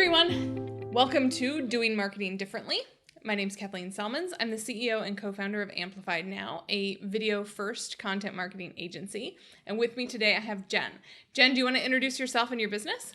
everyone. Welcome to Doing Marketing Differently. My name is Kathleen Selmans. I'm the CEO and co-founder of Amplified Now, a video-first content marketing agency. And with me today, I have Jen. Jen, do you want to introduce yourself and your business?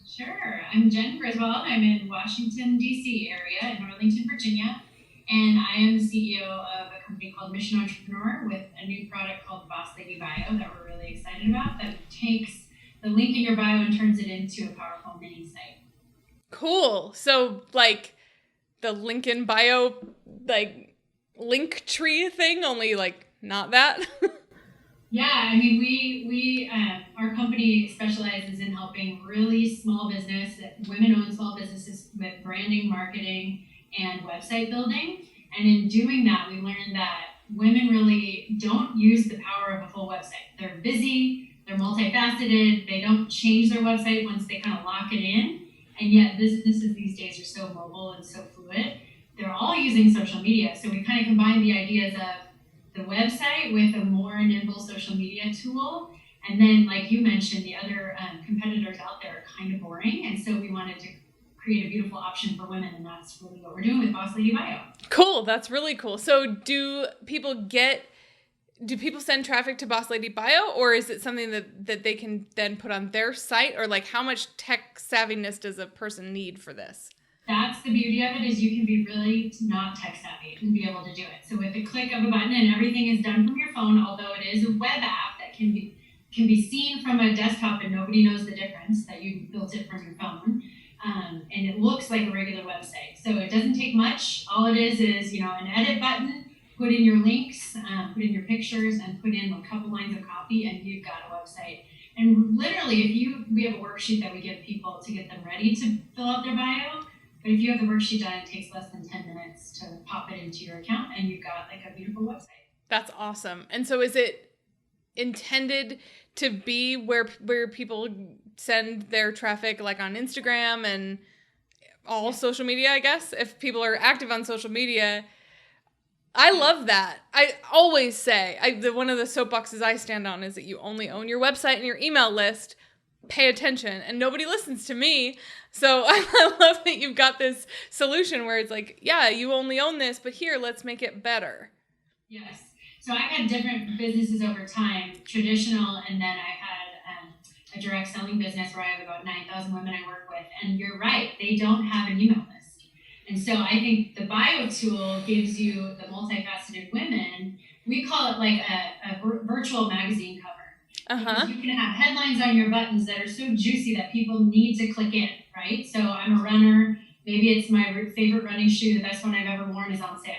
Sure. I'm Jen Griswold. I'm in Washington, D.C. area in Arlington, Virginia. And I am the CEO of a company called Mission Entrepreneur with a new product called Boss Lady Bio that we're really excited about that takes the link in your bio and turns it into a powerful mini site. Cool. So like the link in bio, like link tree thing, only like not that. Yeah, I mean, we our company specializes in helping really small business, women-owned small businesses with branding, marketing, and website building. And in doing that, we learned that women really don't use the power of a full website. They're busy, they're multifaceted, they don't change their website once they kind of lock it in. And yet businesses these days are so mobile and so fluid. They're all using social media. So we kind of combine the ideas of the website with a more nimble social media tool. And then, like you mentioned, the other competitors out there are kind of boring. And so we wanted to create a beautiful option for women. And that's really what we're doing with Boss Lady Bio. Cool. That's really cool. So do people send traffic to Boss Lady Bio, or is it something that they can then put on their site? Or like how much tech savviness does a person need for this? That's the beauty of it, is you can be really not tech savvy and be able to do it. So with the click of a button, and everything is done from your phone, although it is a web app that can be seen from a desktop and nobody knows the difference that you built it from your phone. And it looks like a regular website. So it doesn't take much. All it is an edit button, put in your links, put in your pictures, and put in a couple lines of copy, and you've got a website. And literally, we have a worksheet that we give people to get them ready to fill out their bio. But if you have the worksheet done, it takes less than 10 minutes to pop it into your account, and you've got like a beautiful website. That's awesome. And so is it intended to be where people send their traffic, like on Instagram and all social media, I guess? If people are active on social media, I love that. I always say, one of the soapboxes I stand on is that you only own your website and your email list. Pay attention, and nobody listens to me. So I love that you've got this solution where it's like, yeah, you only own this, but here, let's make it better. Yes. So I've had different businesses over time, traditional, and then I had a direct selling business where I have about 9,000 women I work with. And you're right, they don't have an email list. And so I think the bio tool gives you the multifaceted women. We call it like a virtual magazine cover. Because you can have headlines on your buttons that are so juicy that people need to click in, right? So I'm a runner. Maybe it's my favorite running shoe. The best one I've ever worn is on sale.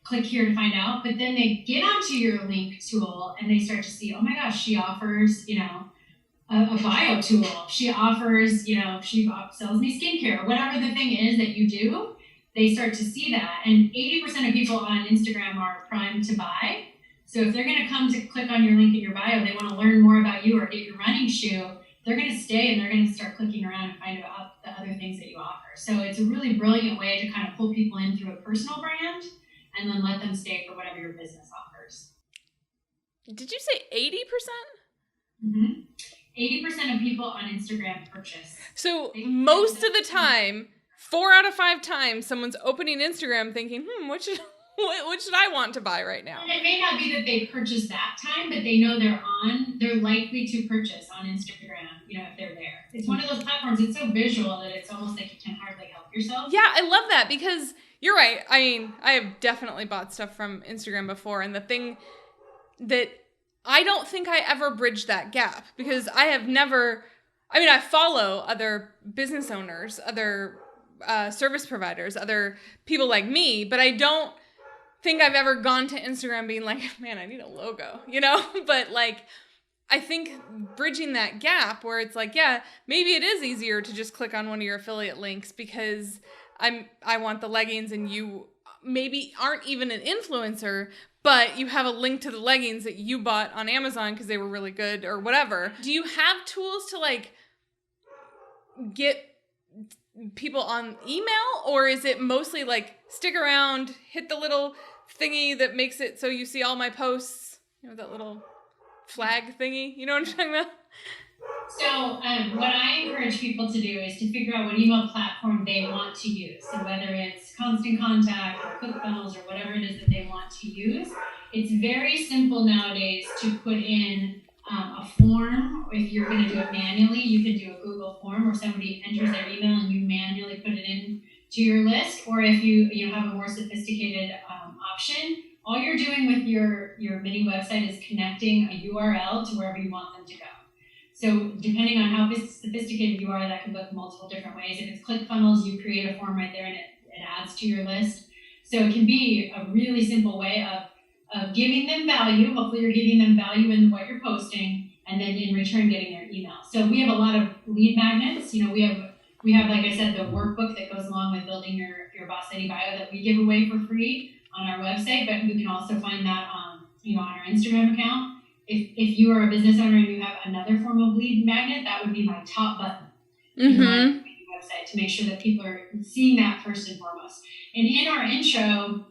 Click here to find out. But then they get onto your link tool and they start to see, oh my gosh, she offers, a bio tool. She offers, she sells me skincare. Whatever the thing is that you do, they start to see that. And 80% of people on Instagram are primed to buy. So if they're going to come to click on your link in your bio, they want to learn more about you or get your running shoe, they're going to stay and they're going to start clicking around and find out the other things that you offer. So it's a really brilliant way to kind of pull people in through a personal brand and then let them stay for whatever your business offers. Did you say 80%? Mm-hmm. 80% of people on Instagram purchase. So most of the time, 4 out of 5 times, someone's opening Instagram thinking, what should I want to buy right now? And it may not be that they purchase that time, but they know they're likely to purchase on Instagram, if they're there. It's one of those platforms, it's so visual that it's almost like you can hardly help yourself. Yeah, I love that because you're right. I mean, I have definitely bought stuff from Instagram before, and the thing that I don't think I ever bridged that gap because I follow other business owners, other service providers, other people like me, but I don't think I've ever gone to Instagram being like, man, I need a logo, But like, I think bridging that gap where it's like, yeah, maybe it is easier to just click on one of your affiliate links because I want the leggings and you maybe aren't even an influencer, but you have a link to the leggings that you bought on Amazon because they were really good or whatever. Do you have tools to like get people on email, or is it mostly like stick around, hit the little thingy that makes it so you see all my posts, that little flag thingy, you know what I'm talking about? So what I encourage people to do is to figure out what email platform they want to use. So whether it's Constant Contact or ClickFunnels or whatever it is that they want to use, it's very simple nowadays to put in a form. If you're going to do it manually, you can do a Google form where somebody enters their email and you manually put it in to your list. Or if you have a more sophisticated option, all you're doing with your mini website is connecting a URL to wherever you want them to go. So depending on how sophisticated you are, that can look multiple different ways. If it's ClickFunnels, you create a form right there and it adds to your list. So it can be a really simple way of giving them value. Hopefully you're giving them value in what you're posting, and then in return getting their email. So we have a lot of lead magnets. We have, like I said, the workbook that goes along with building your Boss Lady bio that we give away for free on our website, but you can also find that on our Instagram account. If you are a business owner and you have another form of lead magnet, that would be my top button in my website to make sure that people are seeing that first and foremost. And in our intro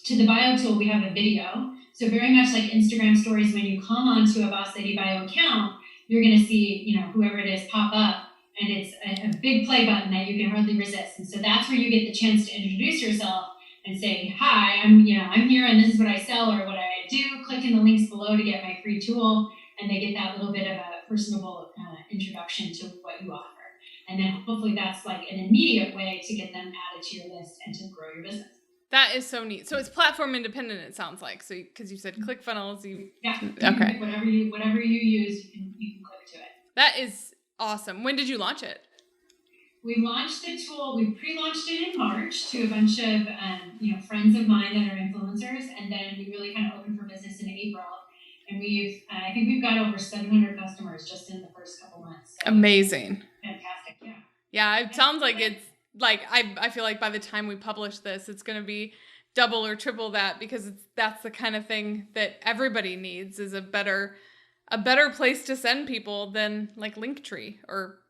to the bio tool, we have a video. So very much like Instagram stories, when you come onto a Boss Lady bio account, you're going to see, whoever it is pop up, and it's a big play button that you can hardly resist. And so that's where you get the chance to introduce yourself and say, hi, I'm here and this is what I sell or what I do. Click in the links below to get my free tool, and they get that little bit of a personable introduction to what you offer. And then hopefully that's like an immediate way to get them added to your list and to grow your business. That is so neat. So it's platform independent, it sounds like. So because you said ClickFunnels, okay. Whatever you use, you can click to it. That is awesome. When did you launch it? We launched the tool. We pre-launched it in March to a bunch of friends of mine that are influencers, and then we really kind of opened for business in April. And I think we've got over 700 customers just in the first couple months. So amazing. Fantastic. Yeah. Yeah, it sounds like it's like I feel like by the time we publish this, it's going to be double or triple that, because that's the kind of thing that everybody needs, is a better place to send people than like Linktree or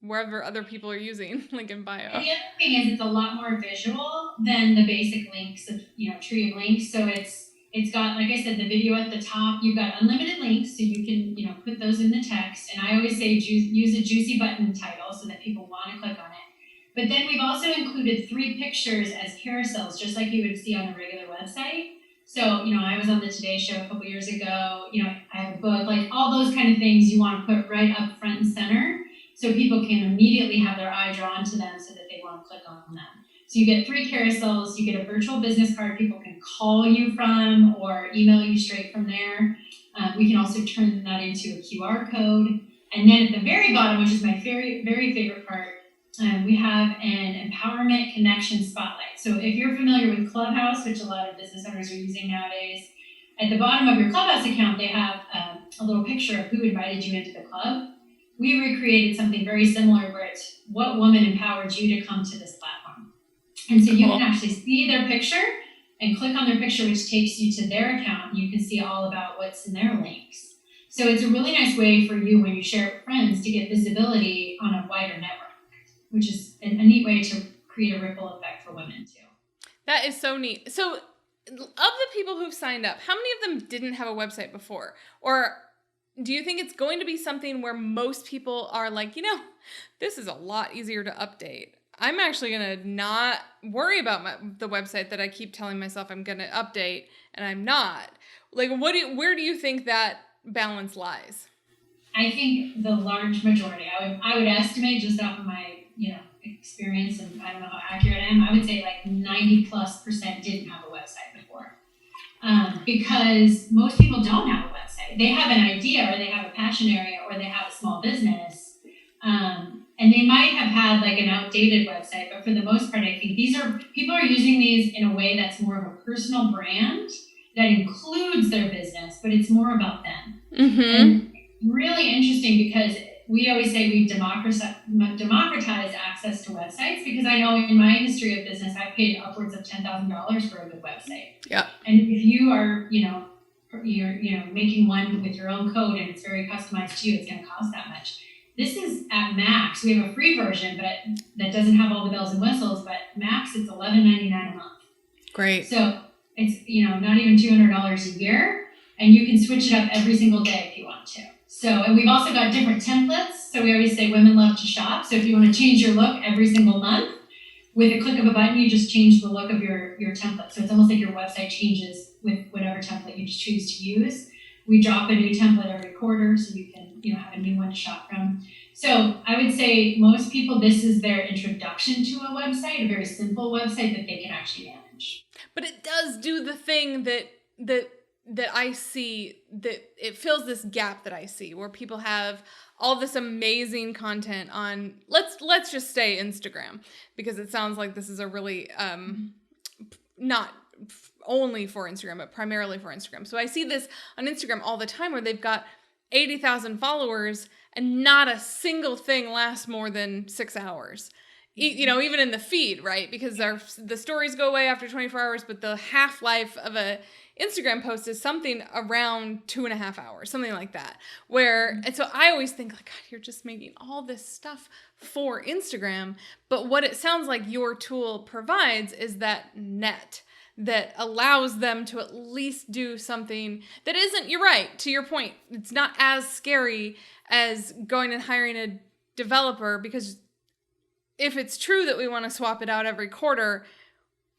wherever other people are using link in bio. And the other thing is it's a lot more visual than the basic links of tree of links. So it's got, like I said, the video at the top. You've got unlimited links, so you can put those in the text. And I always say use a juicy button title so that people want to click on it. But then we've also included 3 pictures as carousels, just like you would see on a regular website. So I was on the Today Show a couple years ago. I have a book, like all those kind of things you want to put right up front and center, so people can immediately have their eye drawn to them so that they want to click on them. So you get 3 carousels, you get a virtual business card people can call you from or email you straight from there. We can also turn that into a QR code. And then at the very bottom, which is my very, very favorite part, we have an empowerment connection spotlight. So if you're familiar with Clubhouse, which a lot of business owners are using nowadays, at the bottom of your Clubhouse account, they have a little picture of who invited you into the club. We recreated something very similar where it's what woman empowered you to come to this platform. And so you can actually see their picture and click on their picture, which takes you to their account. And you can see all about what's in their links. So it's a really nice way for you, when you share it with friends, to get visibility on a wider network, which is a neat way to create a ripple effect for women too. That is so neat. So of the people who've signed up, how many of them didn't have a website before? Or do you think it's going to be something where most people are like, this is a lot easier to update? I'm actually going to not worry about the website that I keep telling myself I'm going to update, and I'm not. Like, where do you think that balance lies? I think the large majority, I would estimate, just off of my, experience, and I don't know how accurate I am, I would say like 90+% didn't have a website before. Because most people don't have a website. They have an idea, or they have a passion area, or they have a small business. And they might have had like an outdated website, but for the most part, I think people are using these in a way that's more of a personal brand that includes their business, but it's more about them. Mm-hmm. And really interesting, because we always say we democratize access to websites, because I know in my history of business, I've paid upwards of $10,000 for a good website. Yeah. And if you are, you're making one with your own code and it's very customized to you, it's going to cost that much. This is at max. We have a free version, but that doesn't have all the bells and whistles. But max, it's $11.99 a month. Great. So it's not even $200 a year, and you can switch it up every single day if you want to. So, and we've also got different templates. So we always say women love to shop. So if you want to change your look every single month, with a click of a button, you just change the look of your template. So it's almost like your website changes with whatever template you just choose to use. We drop a new template every quarter so you can have a new one to shop from. So I would say most people, this is their introduction to a website, a very simple website that they can actually manage. But it does do the thing that I see, that it fills this gap that I see where people have all this amazing content on, let's just say Instagram, because it sounds like this is a really not only for Instagram but primarily for Instagram. So I see this on Instagram all the time where they've got 80,000 followers and not a single thing lasts more than 6 hours. Even in the feed, right? Because the stories go away after 24 hours, but the half-life of a Instagram post is something around 2.5 hours, something like that. And so I always think, like, God, you're just making all this stuff for Instagram. But what it sounds like your tool provides is that net that allows them to at least do something that isn't, you're right, to your point, it's not as scary as going and hiring a developer, because if it's true that we want to swap it out every quarter,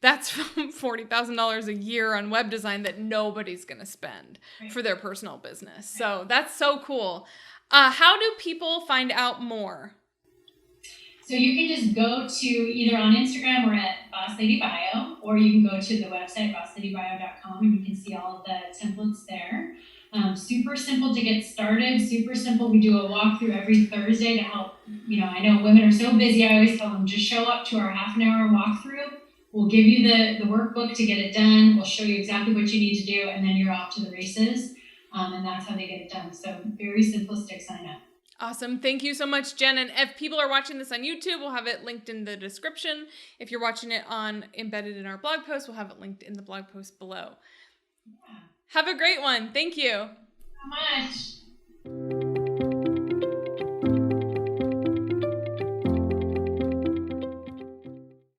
that's $40,000 a year on web design that nobody's going to spend for their personal business. So that's so cool. How do people find out more? So you can just go to either on Instagram or at Boss Lady Bio, or you can go to the website, bossladybio.com, and you can see all of the templates there. Super simple to get started, super simple. We do a walkthrough every Thursday to help, I know women are so busy. I always tell them, just show up to our half an hour walkthrough. We'll give you the workbook to get it done. We'll show you exactly what you need to do, and then you're off to the races. And that's how they get it done. So very simplistic sign up. Awesome. Thank you so much, Jen. And if people are watching this on YouTube, we'll have it linked in the description. If you're watching it embedded in our blog post, we'll have it linked in the blog post below. Yeah. Have a great one. Thank you. So much.